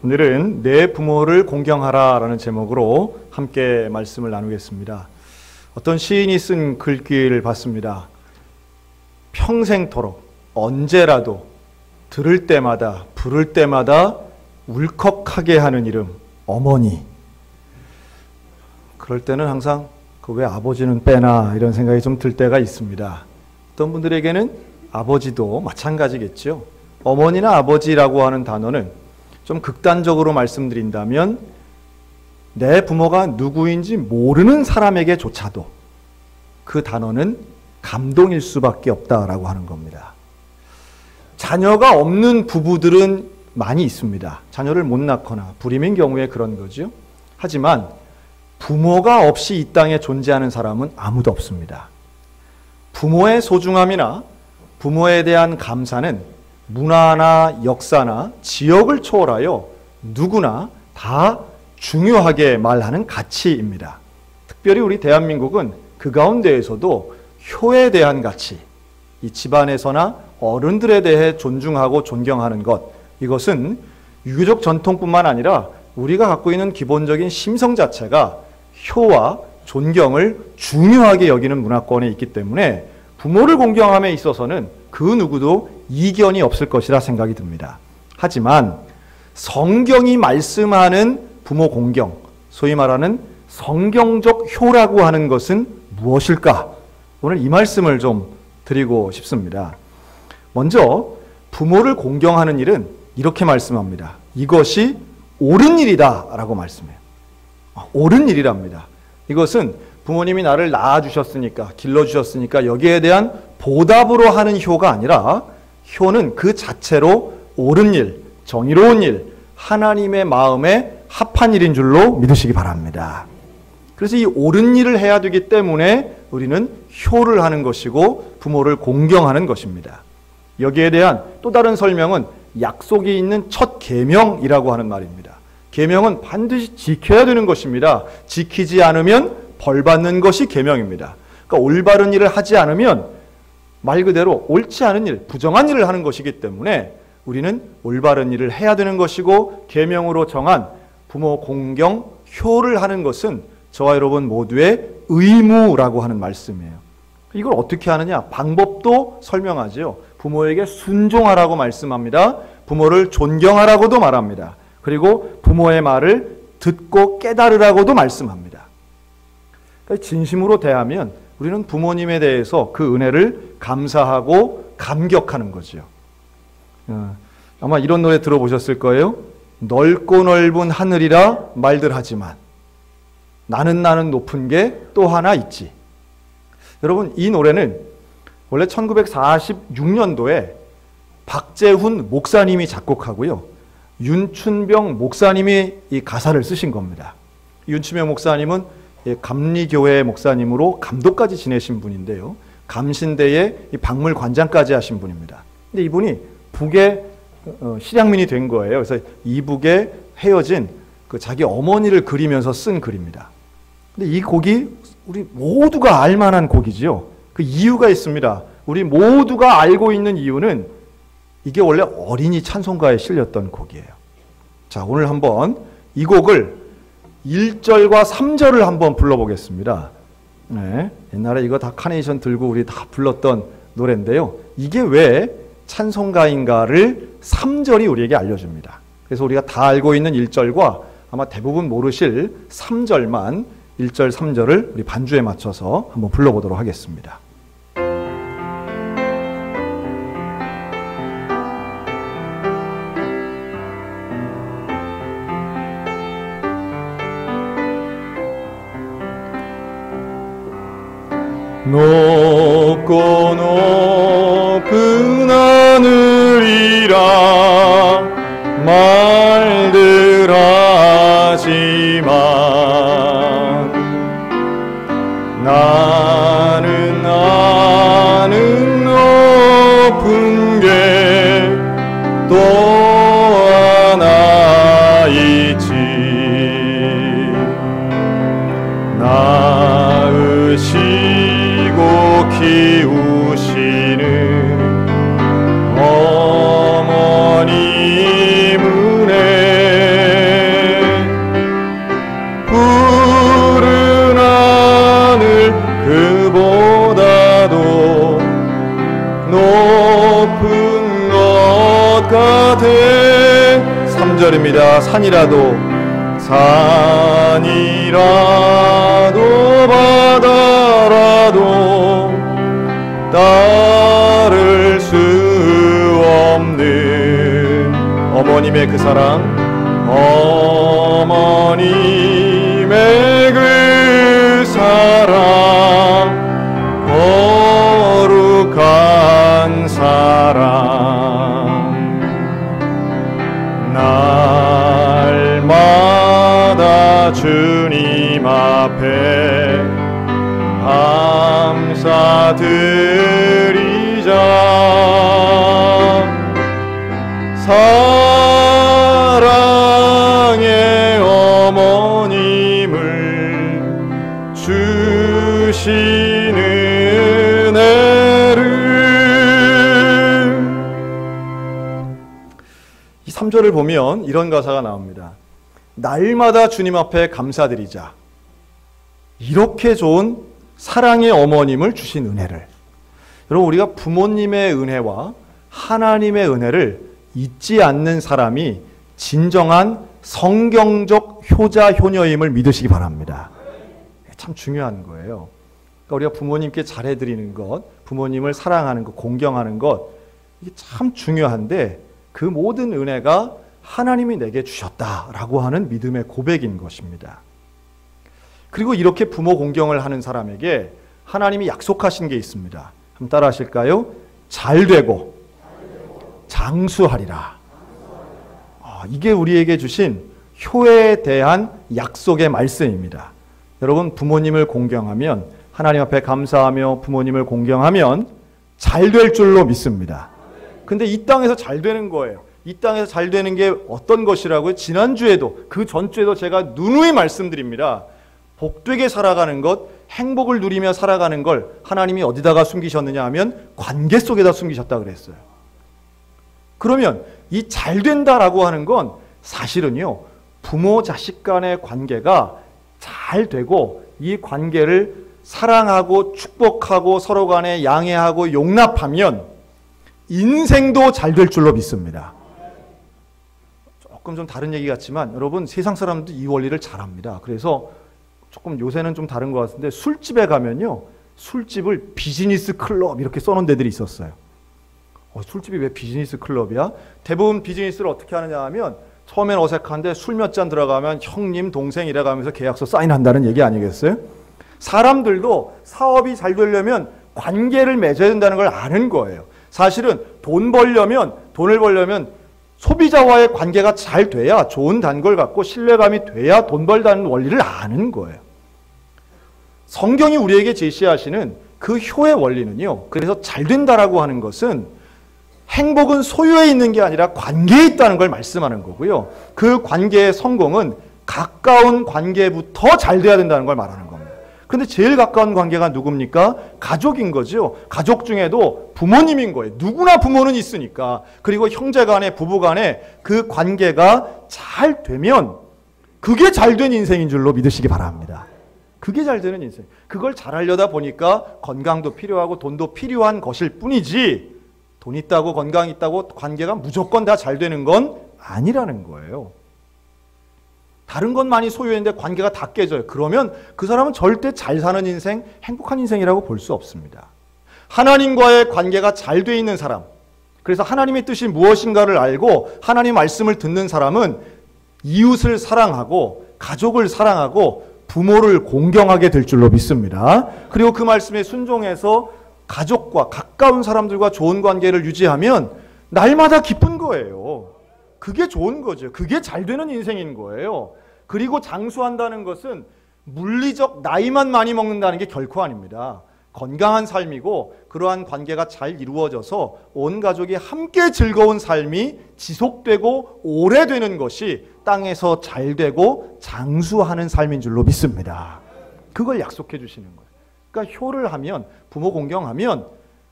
오늘은 내 부모를 공경하라 라는 제목으로 함께 말씀을 나누겠습니다. 어떤 시인이 쓴 글귀를 봤습니다. 평생토록 언제라도 들을 때마다 부를 때마다 울컥하게 하는 이름 어머니. 그럴 때는 항상 그 왜 아버지는 빼나 이런 생각이 좀 들 때가 있습니다. 어떤 분들에게는 아버지도 마찬가지겠죠. 어머니나 아버지라고 하는 단어는 좀 극단적으로 말씀드린다면 내 부모가 누구인지 모르는 사람에게조차도 그 단어는 감동일 수밖에 없다라고 하는 겁니다. 자녀가 없는 부부들은 많이 있습니다. 자녀를 못 낳거나 불임인 경우에 그런 거죠. 하지만 부모가 없이 이 땅에 존재하는 사람은 아무도 없습니다. 부모의 소중함이나 부모에 대한 감사는 문화나 역사나 지역을 초월하여 누구나 다 중요하게 말하는 가치입니다. 특별히 우리 대한민국은 그 가운데에서도 효에 대한 가치, 이 집안에서나 어른들에 대해 존중하고 존경하는 것, 이것은 유교적 전통뿐만 아니라 우리가 갖고 있는 기본적인 심성 자체가 효와 존경을 중요하게 여기는 문화권에 있기 때문에 부모를 공경함에 있어서는 그 누구도 이견이 없을 것이라 생각이 듭니다. 하지만 성경이 말씀하는 부모 공경, 소위 말하는 성경적 효라고 하는 것은 무엇일까? 오늘 이 말씀을 좀 드리고 싶습니다. 먼저 부모를 공경하는 일은 이렇게 말씀합니다. 이것이 옳은 일이다 라고 말씀해요. 옳은 일이랍니다. 이것은 부모님이 나를 낳아주셨으니까, 길러주셨으니까 여기에 대한 보답으로 하는 효가 아니라 효는 그 자체로 옳은 일, 정의로운 일, 하나님의 마음에 합한 일인 줄로 믿으시기 바랍니다. 그래서 이 옳은 일을 해야 되기 때문에 우리는 효를 하는 것이고 부모를 공경하는 것입니다. 여기에 대한 또 다른 설명은 약속이 있는 첫 계명이라고 하는 말입니다. 계명은 반드시 지켜야 되는 것입니다. 지키지 않으면 벌 받는 것이 계명입니다. 그러니까 올바른 일을 하지 않으면 말 그대로 옳지 않은 일, 부정한 일을 하는 것이기 때문에 우리는 올바른 일을 해야 되는 것이고 계명으로 정한 부모 공경, 효를 하는 것은 저와 여러분 모두의 의무라고 하는 말씀이에요. 이걸 어떻게 하느냐? 방법도 설명하죠. 부모에게 순종하라고 말씀합니다. 부모를 존경하라고도 말합니다. 그리고 부모의 말을 듣고 깨달으라고도 말씀합니다. 그러니까 진심으로 대하면 우리는 부모님에 대해서 그 은혜를 감사하고 감격하는 거죠. 아마 이런 노래 들어보셨을 거예요. 넓고 넓은 하늘이라 말들 하지만 나는 높은 게 또 하나 있지. 여러분, 이 노래는 원래 1946년도에 박재훈 목사님이 작곡하고요, 윤춘병 목사님이 이 가사를 쓰신 겁니다. 윤춘병 목사님은 감리교회 목사님으로 감독까지 지내신 분인데요, 감신대에 박물관장까지 하신 분입니다. 근데 이분이 북에 실향민이 된 거예요. 그래서 이북에 헤어진 그 자기 어머니를 그리면서 쓴 글입니다. 근데 이 곡이 우리 모두가 알만한 곡이지요. 그 이유가 있습니다. 우리 모두가 알고 있는 이유는 이게 원래 어린이 찬송가에 실렸던 곡이에요. 자, 오늘 한번 이 곡을 1절과 3절을 한번 불러보겠습니다. 네, 옛날에 이거 다 카네이션 들고 우리 다 불렀던 노래인데요. 이게 왜 찬송가인가를 3절이 우리에게 알려줍니다. 그래서 우리가 다 알고 있는 1절과 아마 대부분 모르실 3절만 1절, 3절을 우리 반주에 맞춰서 한번 불러보도록 하겠습니다. 높고 높은 하늘이라 말들 하지만 나는 높은 게 또 하나 있지. 낳으시고 키우시는 어머님 은혜 돼. 3절입니다. 산이라도 바다라도 따를 수 없는 어머님의 그 사랑, 어머님의 그 사랑, 거룩한 사랑, 날마다 주님 앞에 감사드리자. 사랑의 어머님을 주시는 은혜를. 이 3절을 보면 이런 가사가 나옵니다. 날마다 주님 앞에 감사드리자. 이렇게 좋은 사랑의 어머님을 주신 은혜를. 여러분, 우리가 부모님의 은혜와 하나님의 은혜를 잊지 않는 사람이 진정한 성경적 효자 효녀임을 믿으시기 바랍니다. 참 중요한 거예요. 그러니까 우리가 부모님께 잘해드리는 것, 부모님을 사랑하는 것, 공경하는 것, 이게 참 중요한데 그 모든 은혜가 하나님이 내게 주셨다라고 하는 믿음의 고백인 것입니다. 그리고 이렇게 부모 공경을 하는 사람에게 하나님이 약속하신 게 있습니다. 한번 따라 하실까요? 잘되고 장수하리라. 이게 우리에게 주신 효에 대한 약속의 말씀입니다. 여러분, 부모님을 공경하면, 하나님 앞에 감사하며 부모님을 공경하면 잘 될 줄로 믿습니다. 근데 이 땅에서 잘 되는 거예요. 이 땅에서 잘 되는 게 어떤 것이라고요? 지난주에도, 그 전주에도 제가 누누이 말씀드립니다. 복되게 살아가는 것, 행복을 누리며 살아가는 걸 하나님이 어디다가 숨기셨느냐 하면 관계 속에다 숨기셨다 그랬어요. 그러면 이 잘 된다라고 하는 건 사실은요, 부모 자식 간의 관계가 잘 되고 이 관계를 사랑하고 축복하고 서로 간에 양해하고 용납하면 인생도 잘 될 줄로 믿습니다. 조금 좀 다른 얘기 같지만 여러분, 세상 사람들도 이 원리를 잘 압니다. 그래서 조금 요새는 좀 다른 것 같은데 술집에 가면요, 술집을 비즈니스 클럽 이렇게 써놓은 데들이 있었어요. 술집이 왜 비즈니스 클럽이야? 대부분 비즈니스를 어떻게 하느냐 하면 처음엔 어색한데 술 몇 잔 들어가면 형님 동생 이래가면서 계약서 사인한다는 얘기 아니겠어요? 사람들도 사업이 잘 되려면 관계를 맺어야 된다는 걸 아는 거예요. 사실은 돈을 벌려면 소비자와의 관계가 잘 돼야, 좋은 단골 갖고 신뢰감이 돼야 돈 벌다는 원리를 아는 거예요. 성경이 우리에게 제시하시는 그 효의 원리는요, 그래서 잘 된다라고 하는 것은 행복은 소유에 있는 게 아니라 관계에 있다는 걸 말씀하는 거고요. 그 관계의 성공은 가까운 관계부터 잘 돼야 된다는 걸 말하는 겁니다. 그런데 제일 가까운 관계가 누굽니까? 가족인 거죠. 가족 중에도 부모님인 거예요. 누구나 부모는 있으니까. 그리고 형제 간에, 부부 간에 그 관계가 잘 되면 그게 잘된 인생인 줄로 믿으시기 바랍니다. 그게 잘 되는 인생. 그걸 잘하려다 보니까 건강도 필요하고 돈도 필요한 것일 뿐이지, 돈 있다고 건강 있다고 관계가 무조건 다 잘 되는 건 아니라는 거예요. 다른 건 많이 소유했는데 관계가 다 깨져요. 그러면 그 사람은 절대 잘 사는 인생, 행복한 인생이라고 볼 수 없습니다. 하나님과의 관계가 잘 돼 있는 사람, 그래서 하나님의 뜻이 무엇인가를 알고 하나님 말씀을 듣는 사람은 이웃을 사랑하고 가족을 사랑하고 부모를 공경하게 될 줄로 믿습니다. 그리고 그 말씀에 순종해서 가족과 가까운 사람들과 좋은 관계를 유지하면 날마다 기쁜 거예요. 그게 좋은 거죠. 그게 잘 되는 인생인 거예요. 그리고 장수한다는 것은 물리적 나이만 많이 먹는다는 게 결코 아닙니다. 건강한 삶이고 그러한 관계가 잘 이루어져서 온 가족이 함께 즐거운 삶이 지속되고 오래되는 것이 땅에서 잘 되고 장수하는 삶인 줄로 믿습니다. 그걸 약속해 주시는 거예요. 그러니까 효를 하면, 부모 공경하면,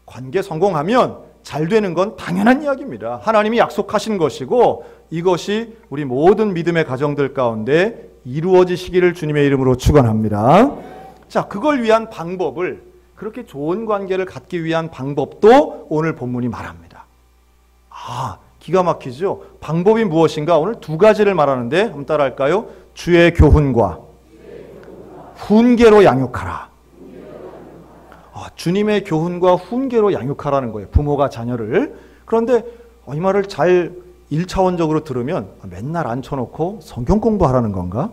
관계 성공하면 잘 되는 건 당연한 이야기입니다. 하나님이 약속하신 것이고 이것이 우리 모든 믿음의 가정들 가운데 이루어지시기를 주님의 이름으로 축원합니다. 자, 그걸 위한 방법을, 그렇게 좋은 관계를 갖기 위한 방법도 오늘 본문이 말합니다. 기가 막히죠. 방법이 무엇인가? 오늘 두 가지를 말하는데 한번 따라할까요? 주의 교훈과 훈계로 양육하라. 주님의 교훈과 훈계로 양육하라는 거예요. 부모가 자녀를. 그런데 이 말을 잘 1차원적으로 들으면 맨날 앉혀놓고 성경 공부하라는 건가?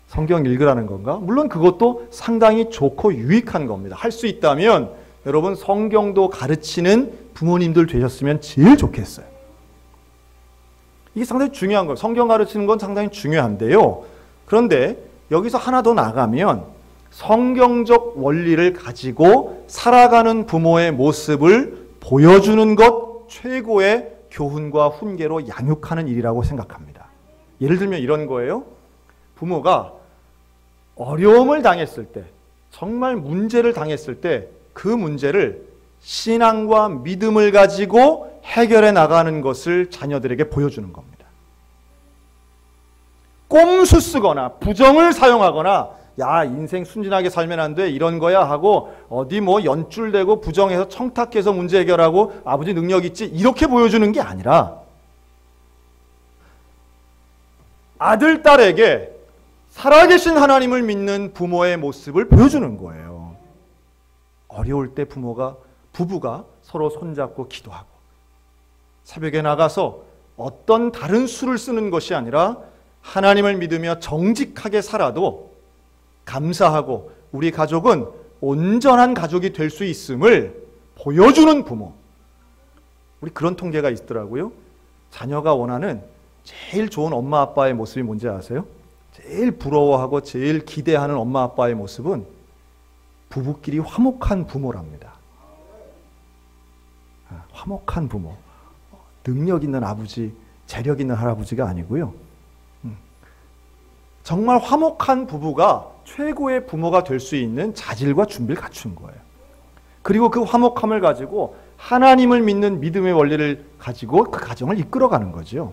성경 읽으라는 건가? 물론 그것도 상당히 좋고 유익한 겁니다. 할 수 있다면 여러분 성경도 가르치는 부모님들 되셨으면 제일 좋겠어요. 이게 상당히 중요한 거예요. 성경 가르치는 건 상당히 중요한데요. 그런데 여기서 하나 더 나가면 성경적 원리를 가지고 살아가는 부모의 모습을 보여주는 것 최고의 교훈과 훈계로 양육하는 일이라고 생각합니다. 예를 들면 이런 거예요. 부모가 어려움을 당했을 때, 정말 문제를 당했을 때 그 문제를 신앙과 믿음을 가지고 해결해 나가는 것을 자녀들에게 보여주는 겁니다. 꼼수 쓰거나 부정을 사용하거나 야 인생 순진하게 살면 안 돼 이런 거야 하고 어디 뭐 연줄대고 부정해서 청탁해서 문제 해결하고 아버지 능력 있지 이렇게 보여주는 게 아니라 아들, 딸에게 살아계신 하나님을 믿는 부모의 모습을 보여주는 거예요. 어려울 때 부부가 서로 손잡고 기도하고 새벽에 나가서 어떤 다른 수를 쓰는 것이 아니라 하나님을 믿으며 정직하게 살아도 감사하고 우리 가족은 온전한 가족이 될 수 있음을 보여주는 부모. 우리 그런 통계가 있더라고요. 자녀가 원하는 제일 좋은 엄마 아빠의 모습이 뭔지 아세요? 제일 부러워하고 제일 기대하는 엄마 아빠의 모습은 부부끼리 화목한 부모랍니다. 화목한 부모. 능력 있는 아버지, 재력 있는 할아버지가 아니고요. 정말 화목한 부부가 최고의 부모가 될 수 있는 자질과 준비를 갖춘 거예요. 그리고 그 화목함을 가지고 하나님을 믿는 믿음의 원리를 가지고 그 가정을 이끌어가는 거죠.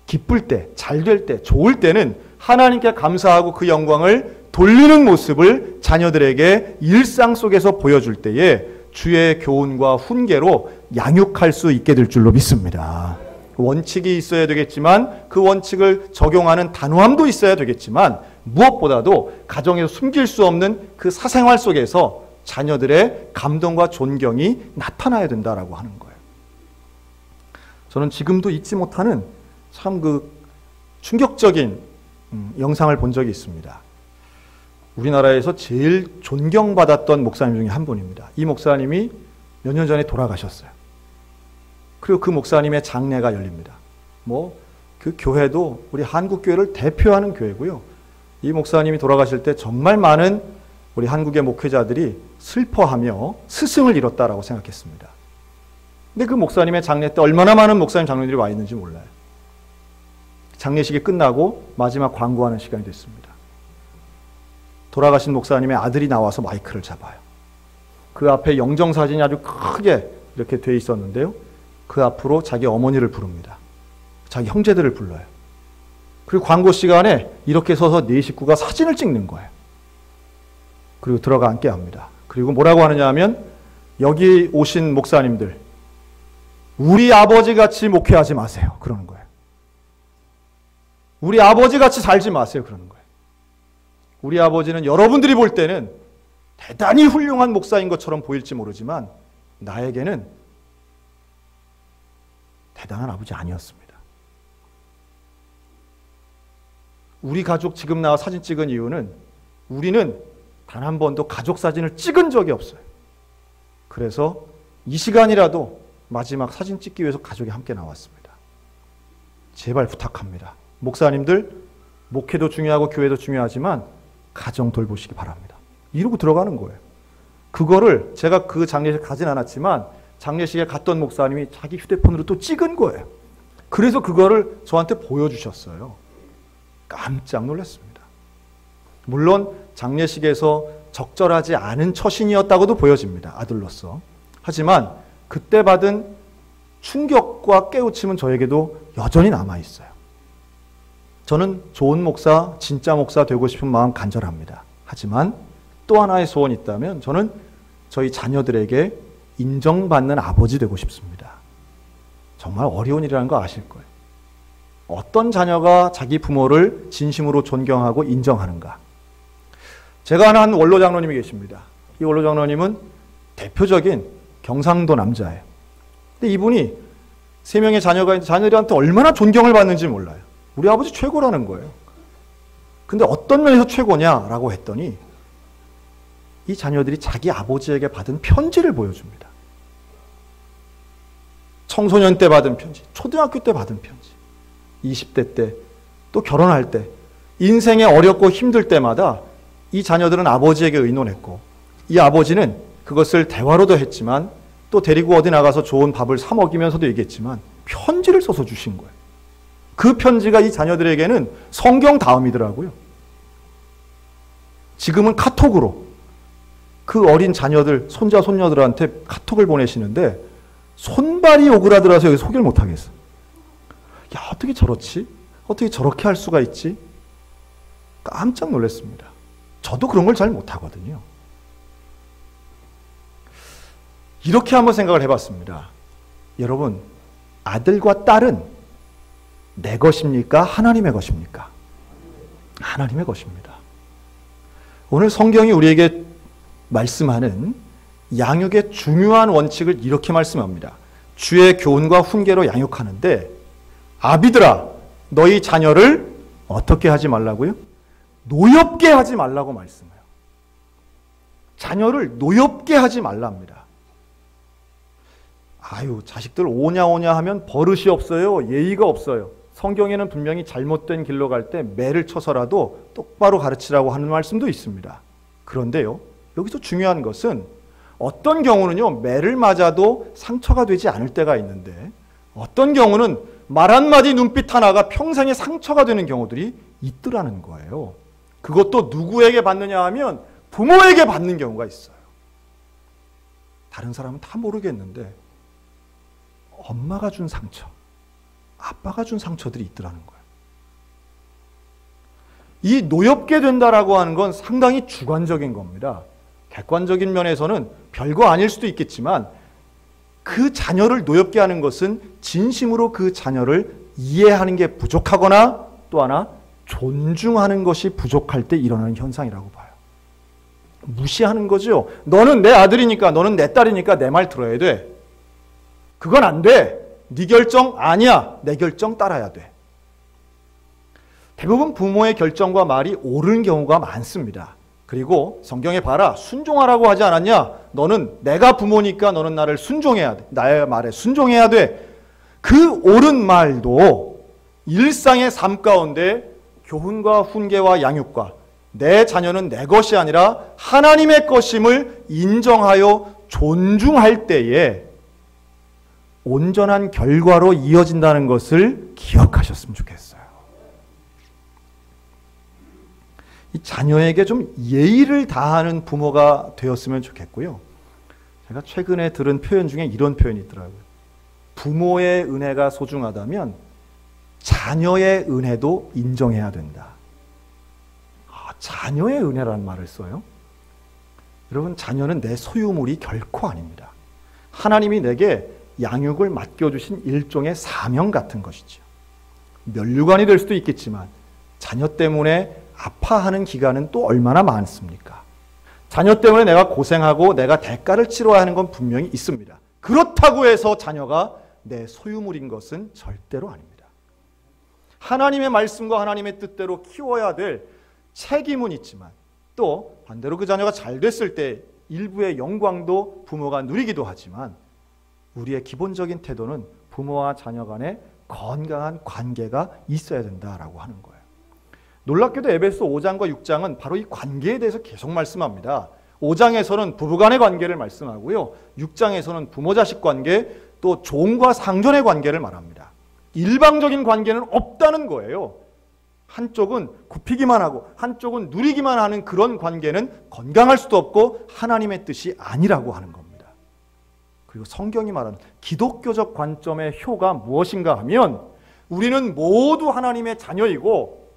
기쁠 때, 잘 될 때, 좋을 때는 하나님께 감사하고 그 영광을 돌리는 모습을 자녀들에게 일상 속에서 보여줄 때에 주의 교훈과 훈계로 양육할 수 있게 될 줄로 믿습니다. 원칙이 있어야 되겠지만 그 원칙을 적용하는 단호함도 있어야 되겠지만 무엇보다도 가정에서 숨길 수 없는 그 사생활 속에서 자녀들의 감동과 존경이 나타나야 된다라고 하는 거예요. 저는 지금도 잊지 못하는 참 그 충격적인 영상을 본 적이 있습니다. 우리나라에서 제일 존경받았던 목사님 중에 한 분입니다. 이 목사님이 몇 년 전에 돌아가셨어요. 그리고 그 목사님의 장례가 열립니다. 그 교회도 우리 한국 교회를 대표하는 교회고요. 이 목사님이 돌아가실 때 정말 많은 우리 한국의 목회자들이 슬퍼하며 스승을 잃었다라고 생각했습니다. 근데 그 목사님의 장례 때 얼마나 많은 목사님 장로들이 와 있는지 몰라요. 장례식이 끝나고 마지막 광고하는 시간이 됐습니다. 돌아가신 목사님의 아들이 나와서 마이크를 잡아요. 그 앞에 영정사진이 아주 크게 이렇게 돼 있었는데요. 그 앞으로 자기 어머니를 부릅니다. 자기 형제들을 불러요. 그리고 광고 시간에 이렇게 서서 네 식구가 사진을 찍는 거예요. 그리고 들어가 앉게 합니다. 그리고 뭐라고 하느냐 하면 여기 오신 목사님들 우리 아버지같이 목회하지 마세요. 그러는 거예요. 우리 아버지같이 살지 마세요. 그러는 거예요. 우리 아버지는 여러분들이 볼 때는 대단히 훌륭한 목사인 것처럼 보일지 모르지만 나에게는 대단한 아버지 아니었습니다. 우리 가족 지금 나와 사진 찍은 이유는 우리는 단 한 번도 가족 사진을 찍은 적이 없어요. 그래서 이 시간이라도 마지막 사진 찍기 위해서 가족이 함께 나왔습니다. 제발 부탁합니다. 목사님들 목회도 중요하고 교회도 중요하지만 가정 돌보시기 바랍니다. 이러고 들어가는 거예요. 그거를 제가 그 장례식 가진 않았지만 장례식에 갔던 목사님이 자기 휴대폰으로 또 찍은 거예요. 그래서 그거를 저한테 보여주셨어요. 깜짝 놀랐습니다. 물론 장례식에서 적절하지 않은 처신이었다고도 보여집니다. 아들로서. 하지만 그때 받은 충격과 깨우침은 저에게도 여전히 남아있어요. 저는 좋은 목사, 진짜 목사 되고 싶은 마음 간절합니다. 하지만 또 하나의 소원이 있다면 저는 저희 자녀들에게 인정받는 아버지 되고 싶습니다. 정말 어려운 일이라는 거 아실 거예요. 어떤 자녀가 자기 부모를 진심으로 존경하고 인정하는가. 제가 아는 한 원로 장로님이 계십니다. 이 원로 장로님은 대표적인 경상도 남자예요. 근데 이분이 3명의 자녀가 있는데 자녀들한테 얼마나 존경을 받는지 몰라요. 우리 아버지 최고라는 거예요. 근데 어떤 면에서 최고냐라고 했더니 이 자녀들이 자기 아버지에게 받은 편지를 보여줍니다. 청소년 때 받은 편지, 초등학교 때 받은 편지, 20대 때, 또 결혼할 때, 인생에 어렵고 힘들 때마다 이 자녀들은 아버지에게 의논했고 이 아버지는 그것을 대화로도 했지만 또 데리고 어디 나가서 좋은 밥을 사 먹이면서도 얘기했지만 편지를 써서 주신 거예요. 그 편지가 이 자녀들에게는 성경 다음이더라고요. 지금은 카톡으로 그 어린 자녀들, 손자, 손녀들한테 카톡을 보내시는데 손발이 오그라들어서 여기 소개를 못하겠어. 야, 어떻게 저렇지? 어떻게 저렇게 할 수가 있지? 깜짝 놀랐습니다. 저도 그런 걸 잘 못하거든요. 이렇게 한번 생각을 해봤습니다. 여러분, 아들과 딸은 내 것입니까? 하나님의 것입니까? 하나님의 것입니다. 오늘 성경이 우리에게 말씀하는 양육의 중요한 원칙을 이렇게 말씀합니다. 주의 교훈과 훈계로 양육하는데 아비들아 너희 자녀를 어떻게 하지 말라고요? 노엽게 하지 말라고 말씀해요. 자녀를 노엽게 하지 말랍니다. 아유, 자식들 오냐 하면 버릇이 없어요. 예의가 없어요. 성경에는 분명히 잘못된 길로 갈 때 매를 쳐서라도 똑바로 가르치라고 하는 말씀도 있습니다. 그런데요, 여기서 중요한 것은 어떤 경우는요, 매를 맞아도 상처가 되지 않을 때가 있는데 어떤 경우는 말 한마디 눈빛 하나가 평생의 상처가 되는 경우들이 있더라는 거예요. 그것도 누구에게 받느냐 하면 부모에게 받는 경우가 있어요. 다른 사람은 다 모르겠는데 엄마가 준 상처, 아빠가 준 상처들이 있더라는 거예요. 이 노엽게 된다라고 하는 건 상당히 주관적인 겁니다. 객관적인 면에서는 별거 아닐 수도 있겠지만 그 자녀를 노엽게 하는 것은 진심으로 그 자녀를 이해하는 게 부족하거나 또 하나 존중하는 것이 부족할 때 일어나는 현상이라고 봐요. 무시하는 거죠. 너는 내 아들이니까, 너는 내 딸이니까 내 말 들어야 돼. 그건 안 돼. 네 결정 아니야. 내 결정 따라야 돼. 대부분 부모의 결정과 말이 옳은 경우가 많습니다. 그리고 성경에 봐라. 순종하라고 하지 않았냐? 너는 내가 부모니까 너는 나를 순종해야 돼. 나의 말에 순종해야 돼. 그 옳은 말도 일상의 삶 가운데 교훈과 훈계와 양육과 내 자녀는 내 것이 아니라 하나님의 것임을 인정하여 존중할 때에 온전한 결과로 이어진다는 것을 기억하셨으면 좋겠어요. 이 자녀에게 좀 예의를 다하는 부모가 되었으면 좋겠고요. 제가 최근에 들은 표현 중에 이런 표현이 있더라고요. 부모의 은혜가 소중하다면 자녀의 은혜도 인정해야 된다. 자녀의 은혜라는 말을 써요. 여러분, 자녀는 내 소유물이 결코 아닙니다. 하나님이 내게 양육을 맡겨주신 일종의 사명 같은 것이죠. 면류관이 될 수도 있겠지만 자녀 때문에 아파하는 기간은 또 얼마나 많습니까? 자녀 때문에 내가 고생하고 내가 대가를 치러야 하는 건 분명히 있습니다. 그렇다고 해서 자녀가 내 소유물인 것은 절대로 아닙니다. 하나님의 말씀과 하나님의 뜻대로 키워야 될 책임은 있지만 또 반대로 그 자녀가 잘 됐을 때 일부의 영광도 부모가 누리기도 하지만 우리의 기본적인 태도는 부모와 자녀 간에 건강한 관계가 있어야 된다라고 하는 거예요. 놀랍게도 에베소 5장과 6장은 바로 이 관계에 대해서 계속 말씀합니다. 5장에서는 부부간의 관계를 말씀하고요. 6장에서는 부모-자식 관계, 또 종과 상전의 관계를 말합니다. 일방적인 관계는 없다는 거예요. 한쪽은 굽히기만 하고 한쪽은 누리기만 하는 그런 관계는 건강할 수도 없고 하나님의 뜻이 아니라고 하는 겁니다. 그리고 성경이 말하는 기독교적 관점의 효가 무엇인가 하면 우리는 모두 하나님의 자녀이고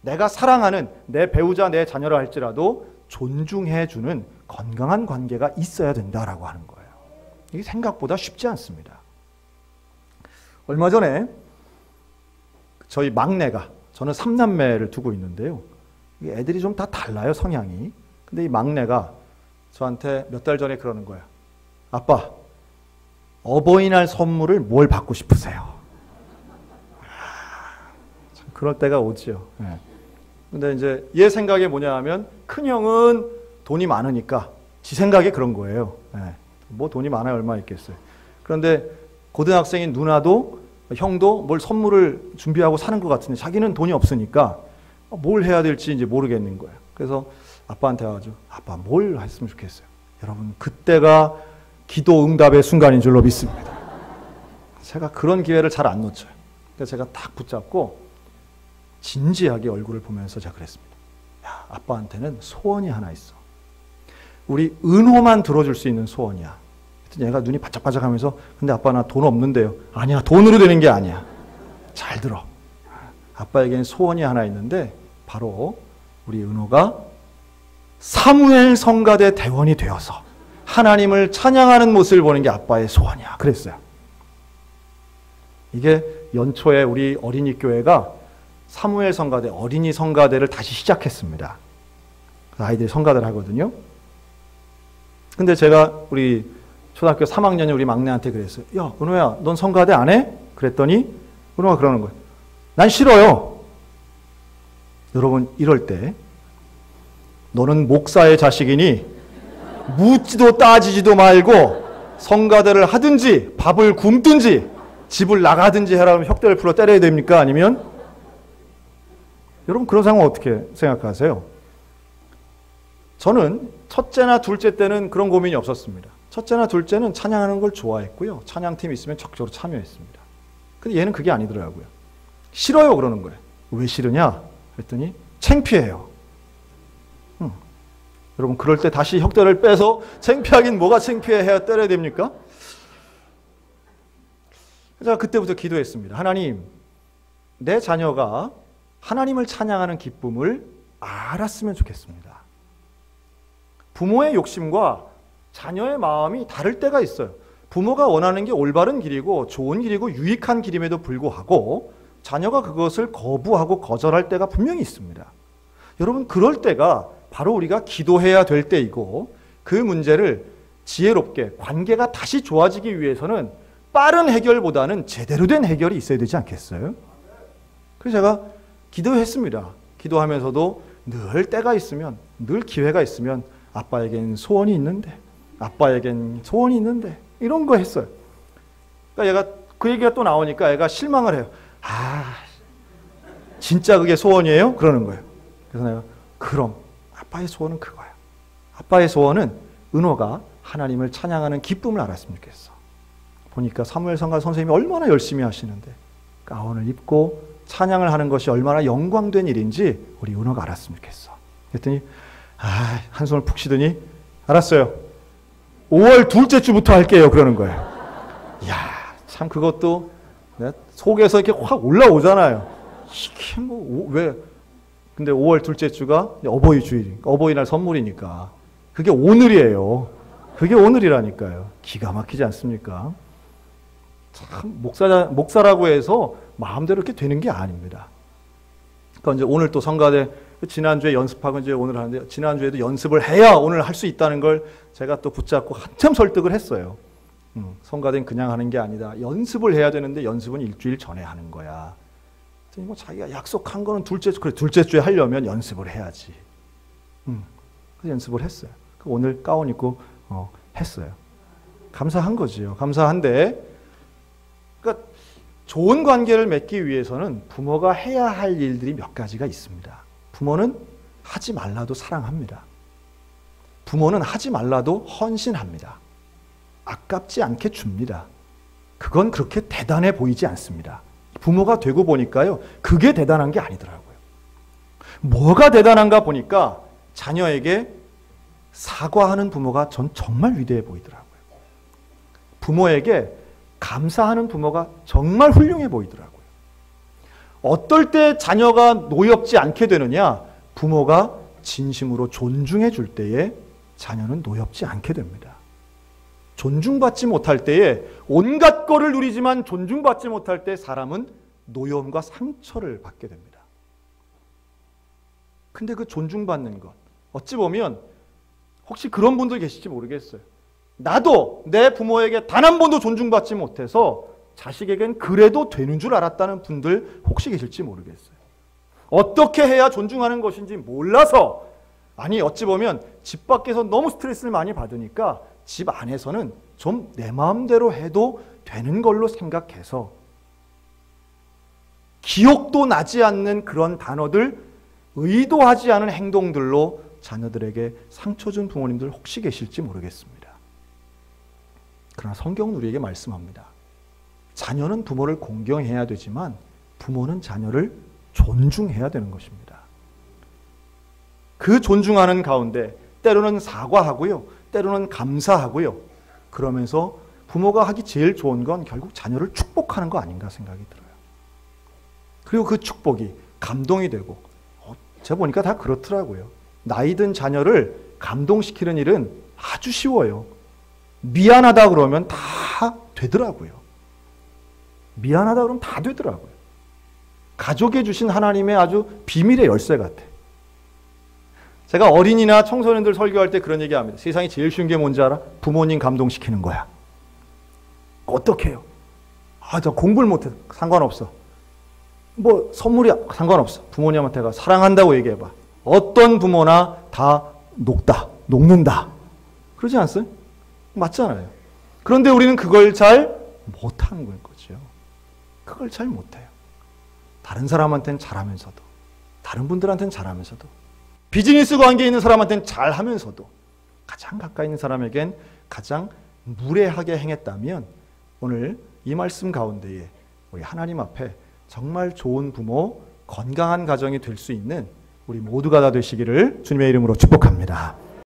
내가 사랑하는 내 배우자, 내 자녀라 할지라도 존중해주는 건강한 관계가 있어야 된다라고 하는 거예요. 이게 생각보다 쉽지 않습니다. 얼마 전에 저희 막내가, 저는 3남매를 두고 있는데요. 애들이 좀 다 달라요, 성향이. 근데 이 막내가 저한테 몇 달 전에 그러는 거야. 아빠, 어버이날 선물을 뭘 받고 싶으세요? 참 그럴 때가 오지요. 네. 근데 이제 얘 생각이 뭐냐 하면 큰형은 돈이 많으니까 지 생각이 그런 거예요. 네. 뭐 돈이 많아야 얼마 있겠어요. 그런데 고등학생인 누나도 형도 뭘 선물을 준비하고 사는 것 같은데 자기는 돈이 없으니까 뭘 해야 될지 이제 모르겠는 거예요. 그래서 아빠한테 와가지고 아빠 뭘 했으면 좋겠어요. 여러분 그때가 기도 응답의 순간인 줄로 믿습니다. 제가 그런 기회를 잘 안 놓쳐요. 그래서 제가 딱 붙잡고 진지하게 얼굴을 보면서 제가 그랬습니다. 야, 아빠한테는 소원이 하나 있어. 우리 은호만 들어줄 수 있는 소원이야. 얘가 눈이 바짝바짝 하면서 근데 아빠 나 돈 없는데요. 아니야, 돈으로 되는 게 아니야. 잘 들어. 아빠에게는 소원이 하나 있는데 바로 우리 은호가 사무엘 성가대 대원이 되어서 하나님을 찬양하는 모습을 보는 게 아빠의 소원이야. 그랬어요. 이게 연초에 우리 어린이 교회가 사무엘 성가대, 어린이 성가대를 다시 시작했습니다. 아이들이 성가대를 하거든요. 근데 제가 우리 초등학교 3학년이 우리 막내한테 그랬어요. 야, 은호야, 넌 성가대 안 해? 그랬더니 은호가 그러는 거예요. 난 싫어요. 여러분, 이럴 때 너는 목사의 자식이니 묻지도 따지지도 말고 성가대를 하든지 밥을 굶든지 집을 나가든지 해라면 혁대를 풀어 때려야 됩니까? 아니면 여러분 그런 상황 어떻게 생각하세요? 저는 첫째나 둘째 때는 그런 고민이 없었습니다. 첫째나 둘째는 찬양하는 걸 좋아했고요. 찬양팀 있으면 적극적으로 참여했습니다. 근데 얘는 그게 아니더라고요. 싫어요 그러는 거예요. 왜 싫으냐? 그랬더니 창피해요. 여러분 그럴 때 다시 혁대를 빼서 창피하긴 뭐가 창피해 해야 때려야 됩니까? 제가 그때부터 기도했습니다. 하나님, 내 자녀가 하나님을 찬양하는 기쁨을 알았으면 좋겠습니다. 부모의 욕심과 자녀의 마음이 다를 때가 있어요. 부모가 원하는 게 올바른 길이고 좋은 길이고 유익한 길임에도 불구하고 자녀가 그것을 거부하고 거절할 때가 분명히 있습니다. 여러분 그럴 때가 바로 우리가 기도해야 될 때이고 그 문제를 지혜롭게 관계가 다시 좋아지기 위해서는 빠른 해결보다는 제대로 된 해결이 있어야 되지 않겠어요? 그래서 제가 기도했습니다. 기도하면서도 늘 때가 있으면, 늘 기회가 있으면 아빠에겐 소원이 있는데, 아빠에겐 소원이 있는데 이런 거 했어요. 그러니까 얘가 그 얘기가 또 나오니까 애가 실망을 해요. 아, 진짜 그게 소원이에요? 그러는 거예요. 그래서 내가 그럼 아빠의 소원은 그거야. 아빠의 소원은 은호가 하나님을 찬양하는 기쁨을 알았으면 좋겠어. 보니까 사무엘 성가 선생님이 얼마나 열심히 하시는데 가운을 입고 찬양을 하는 것이 얼마나 영광된 일인지 우리 은호가 알았으면 좋겠어. 그랬더니 한숨을 푹 쉬더니 알았어요. 5월 둘째 주부터 할게요. 그러는 거예요. 이야, 참 그것도 속에서 이렇게 확 올라오잖아요. 이게 뭐 왜? 근데 5월 둘째 주가 어버이 주일이니까, 어버이날 선물이니까 그게 오늘이에요. 그게 오늘이라니까요. 기가 막히지 않습니까? 참 목사라고 해서 마음대로 이렇게 되는 게 아닙니다. 그러니까 이제 오늘 또 성가대 지난주에 연습하고 이제 오늘 하는데 지난주에도 연습을 해야 오늘 할 수 있다는 걸 제가 또 붙잡고 한참 설득을 했어요. 성가대는 그냥 하는 게 아니다. 연습을 해야 되는데 연습은 일주일 전에 하는 거야. 뭐 자기가 약속한 거는 둘째 주에 하려면 연습을 해야지. 그래서 연습을 했어요. 오늘 가운 입고 했어요. 감사한 거지요. 감사한데, 그러니까 좋은 관계를 맺기 위해서는 부모가 해야 할 일들이 몇 가지가 있습니다. 부모는 하지 말라도 사랑합니다. 부모는 하지 말라도 헌신합니다. 아깝지 않게 줍니다. 그건 그렇게 대단해 보이지 않습니다. 부모가 되고 보니까요, 그게 대단한 게 아니더라고요. 뭐가 대단한가 보니까 자녀에게 사과하는 부모가 전 정말 위대해 보이더라고요. 부모에게 감사하는 부모가 정말 훌륭해 보이더라고요. 어떨 때 자녀가 노엽지 않게 되느냐? 부모가 진심으로 존중해 줄 때에 자녀는 노엽지 않게 됩니다. 존중받지 못할 때에 온갖 거를 누리지만 존중받지 못할 때 사람은 노여움과 상처를 받게 됩니다. 근데 그 존중받는 것, 어찌 보면 혹시 그런 분들 계실지 모르겠어요. 나도 내 부모에게 단 한 번도 존중받지 못해서 자식에겐 그래도 되는 줄 알았다는 분들 혹시 계실지 모르겠어요. 어떻게 해야 존중하는 것인지 몰라서, 아니 어찌 보면 집 밖에서 너무 스트레스를 많이 받으니까 집 안에서는 좀 내 마음대로 해도 되는 걸로 생각해서 기억도 나지 않는 그런 단어들, 의도하지 않은 행동들로 자녀들에게 상처 준 부모님들 혹시 계실지 모르겠습니다. 그러나 성경은 우리에게 말씀합니다. 자녀는 부모를 공경해야 되지만 부모는 자녀를 존중해야 되는 것입니다. 그 존중하는 가운데 때로는 사과하고요, 때로는 감사하고요, 그러면서 부모가 하기 제일 좋은 건 결국 자녀를 축복하는 거 아닌가 생각이 들어요. 그리고 그 축복이 감동이 되고, 제가 보니까 다 그렇더라고요. 나이 든 자녀를 감동시키는 일은 아주 쉬워요. 미안하다 그러면 다 되더라고요. 미안하다 그러면 다 되더라고요. 가족에 주신 하나님의 아주 비밀의 열쇠 같아. 제가 어린이나 청소년들 설교할 때 그런 얘기합니다. 세상에 제일 쉬운 게 뭔지 알아? 부모님 감동시키는 거야. 어떻게 해요? 저 공부를 못해. 상관없어. 뭐 선물이 상관없어. 부모님한테 가 사랑한다고 얘기해봐. 어떤 부모나 다 녹는다. 그러지 않습니까? 맞잖아요. 그런데 우리는 그걸 잘 못하는 거죠. 그걸 잘 못해요. 다른 사람한테는 잘하면서도, 다른 분들한테는 잘하면서도, 비즈니스 관계에 있는 사람한테는 잘하면서도 가장 가까이 있는 사람에겐 가장 무례하게 행했다면 오늘 이 말씀 가운데에 우리 하나님 앞에 정말 좋은 부모, 건강한 가정이 될 수 있는 우리 모두가 다 되시기를 주님의 이름으로 축복합니다.